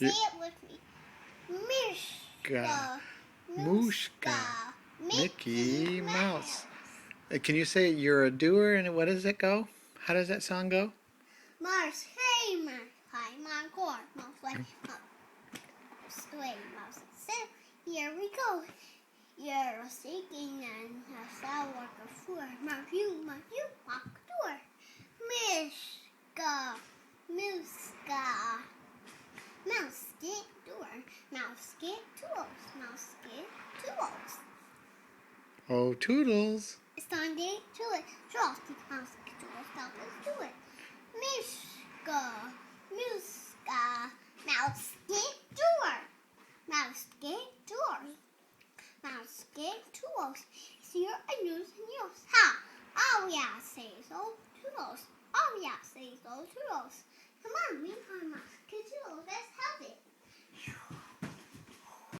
Say it with me. Mishka. Mooshka. Mickey Mouse. Can you say you're a doer and what does it go? How does that song go? Mars, hey, Mars, hi, my core, mouse, way, mouse, sit. Here we go. You're singing and a sound like a fool. Mouse, you, walk door. Mishka, Mooska. Mouse, get door. Mouse, get tools. Mouse, get tools. Oh, toodles. It's time to get to it. Frosty, mouse, get tools. Help us do it. Mishka, Mooska. Mouse, get door. Mouse, get doors. Mouse, get tools. Here I use and use. Ha! Oh yeah, say so tools. Oh yeah, say so tools. Come on, we mouse, get tools.